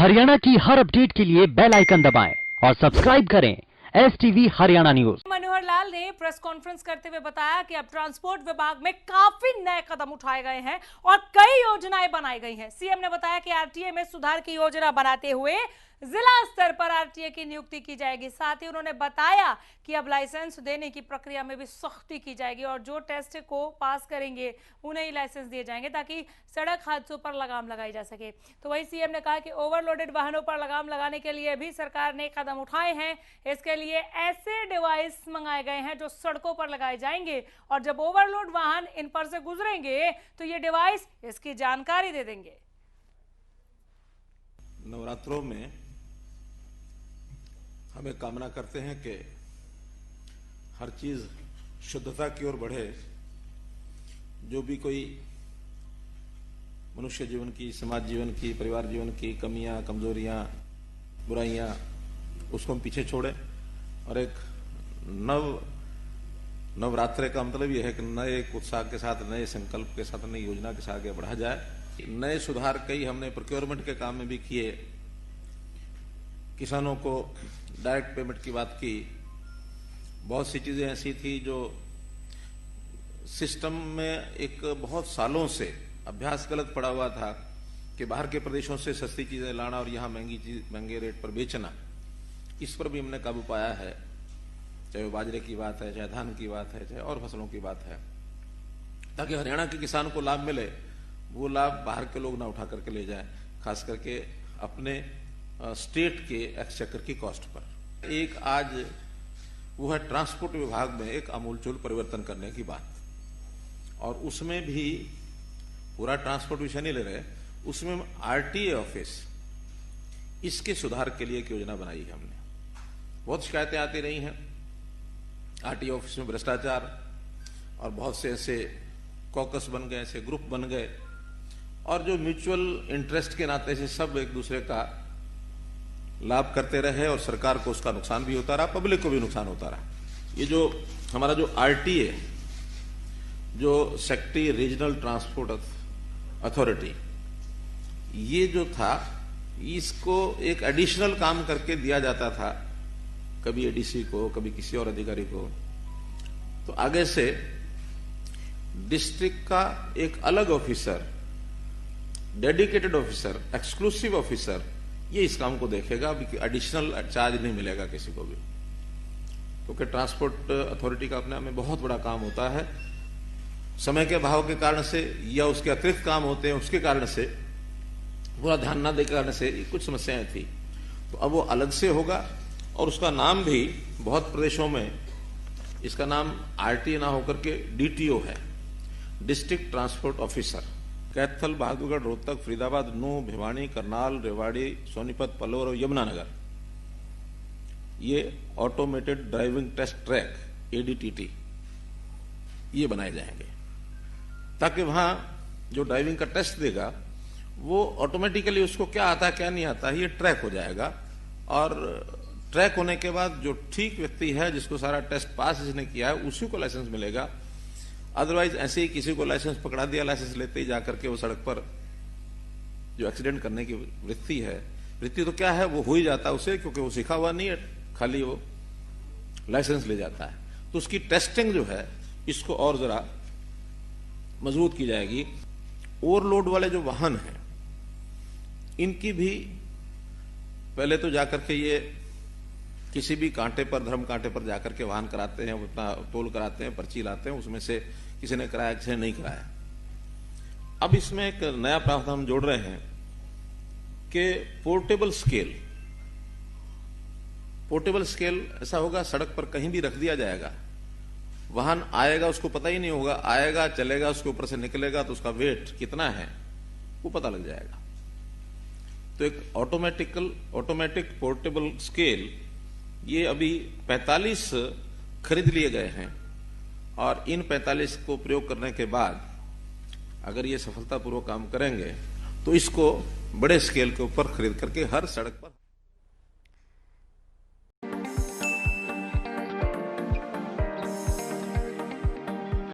हरियाणा की हर अपडेट के लिए बेल आइकन दबाएं और सब्सक्राइब करें STV हरियाणा न्यूज। मनोहर लाल ने प्रेस कॉन्फ्रेंस करते हुए बताया कि अब ट्रांसपोर्ट विभाग में काफी नए कदम उठाए गए हैं और कई योजनाएं बनाई गई हैं। सीएम ने बताया कि आरटीए में सुधार की योजना बनाते हुए जिला स्तर पर आरटीए की नियुक्ति की जाएगी। साथ ही उन्होंने बताया कि अब लाइसेंस देने की प्रक्रिया में भी सख्ती की जाएगी और जो टेस्ट को पास करेंगे उन्हें ही लाइसेंस दिए जाएंगे ताकि सड़क हादसों पर लगाम लगाई जा सके। तो वहीं सीएम ने कहा कि ओवरलोडेड वाहनों पर लगाम लगाने के लिए भी सरकार ने कदम उठाए हैं। इसके लिए ऐसे डिवाइस मंगाए गए हैं जो सड़कों पर लगाए जाएंगे और जब ओवरलोड वाहन इन पर से गुजरेंगे तो ये डिवाइस इसकी जानकारी दे देंगे। नवरात्रों में हमें कामना करते हैं कि हर चीज शुद्धता की ओर बढ़े। जो भी कोई मनुष्य जीवन की, समाज जीवन की, परिवार जीवन की कमियां, कमजोरियां, बुराइयां, उसको हम पीछे छोड़ें और एक नवरात्रे का मतलब यह है कि नए उत्साह के साथ, नए संकल्प के साथ, नई योजना के साथ आगे बढ़ा जाए। नए सुधार कई हमने प्रोक्योरमेंट के काम में भी किए। किसानों को डायरेक्ट पेमेंट की बात की। बहुत सी चीजें ऐसी थी जो सिस्टम में एक बहुत सालों से अभ्यास गलत पड़ा हुआ था कि बाहर के प्रदेशों से सस्ती चीजें लाना और यहां महंगे रेट पर बेचना। इस पर भी हमने काबू पाया है, चाहे वो बाजरे की बात है, चाहे धान की बात है, चाहे और फसलों की बात है, ताकि हरियाणा के किसान को लाभ मिले। वो लाभ बाहर के लोग ना उठा करके ले जाएं, खास करके अपने स्टेट के एक्सचेकर की कॉस्ट पर। एक आज वो है ट्रांसपोर्ट विभाग में एक आमूलचूल परिवर्तन करने की बात, और उसमें भी पूरा ट्रांसपोर्ट विषय नहीं ले रहे, उसमें आरटीए ऑफिस, इसके सुधार के लिए एक योजना बनाई है हमने। बहुत शिकायतें आती रही हैं आरटीए ऑफिस में भ्रष्टाचार, और बहुत से ऐसे कॉकस बन गए, ऐसे ग्रुप बन गए, और जो म्यूचुअल इंटरेस्ट के नाते से सब एक दूसरे का लाभ करते रहे और सरकार को उसका नुकसान भी होता रहा, पब्लिक को भी नुकसान होता रहा। ये जो हमारा जो आरटीए, जो सेक्रेटरी रीजनल ट्रांसपोर्ट अथॉरिटी, ये जो था, इसको एक एडिशनल काम करके दिया जाता था, कभी एडीसी को, कभी किसी और अधिकारी को। तो आगे से डिस्ट्रिक्ट का एक अलग officer, dedicated officer, exclusive officer, ये इस काम को देखेगा। अभी एडिशनल चार्ज नहीं मिलेगा किसी को भी, क्योंकि ट्रांसपोर्ट अथॉरिटी का अपने में बहुत बड़ा काम होता है। समय के अभाव के कारण से या उसके अतिरिक्त काम होते हैं उसके कारण से, पूरा ध्यान न देने के कारण से कुछ समस्याएं थी। तो अब वो अलग से होगा, और उसका नाम भी बहुत प्रदेशों में इसका नाम आरटीए ना होकर के डीटीओ है, district transport officer. Kaithal, Bahadurgarh, Rohtak, Faridabad, Nuh, Bhiwani, Karnal, Rewari, Sonipat, Palwal और यमुनानगर, ये automated driving test track ADTT ये बनाए जाएंगे, ताकि वहां जो ड्राइविंग का टेस्ट देगा वो ऑटोमेटिकली उसको क्या आता है क्या नहीं आता है ये ट्रैक हो जाएगा। और ट्रैक होने के बाद जो ठीक व्यक्ति है, जिसको सारा टेस्ट पास जिसने किया है, उसी को लाइसेंस मिलेगा। अदरवाइज ऐसे ही किसी को लाइसेंस पकड़ा दिया, लाइसेंस लेते ही जाकर के वो सड़क पर जो एक्सीडेंट करने की वृत्ति है, वृत्ति तो क्या है, वो हो ही जाता है उसे, क्योंकि वो सीखा हुआ नहीं है, खाली वो लाइसेंस ले जाता है। तो उसकी टेस्टिंग जो है, इसको और जरा मजबूत की जाएगी। ओवरलोड वाले जो वाहन हैं, इनकी भी पहले तो जाकर के ये किसी भी कांटे पर, धर्म कांटे पर जाकर के वाहन कराते हैं, उतना तोल कराते हैं, पर्ची लाते हैं, उसमें से किसी ने कराया, किसी ने नहीं कराया। अब इसमें एक नया प्रावधान हम जोड़ रहे हैं कि पोर्टेबल स्केल, पोर्टेबल स्केल ऐसा होगा, सड़क पर कहीं भी रख दिया जाएगा, वाहन आएगा, उसको पता ही नहीं होगा, आएगा, चलेगा, उसके ऊपर से निकलेगा, तो उसका वेट कितना है वो पता लग जाएगा। तो एक ऑटोमेटिक पोर्टेबल स्केल, ये अभी 45 खरीद लिए गए हैं, और इन 45 को प्रयोग करने के बाद अगर ये सफलतापूर्वक काम करेंगे तो इसको बड़े स्केल के ऊपर खरीद करके हर सड़क पर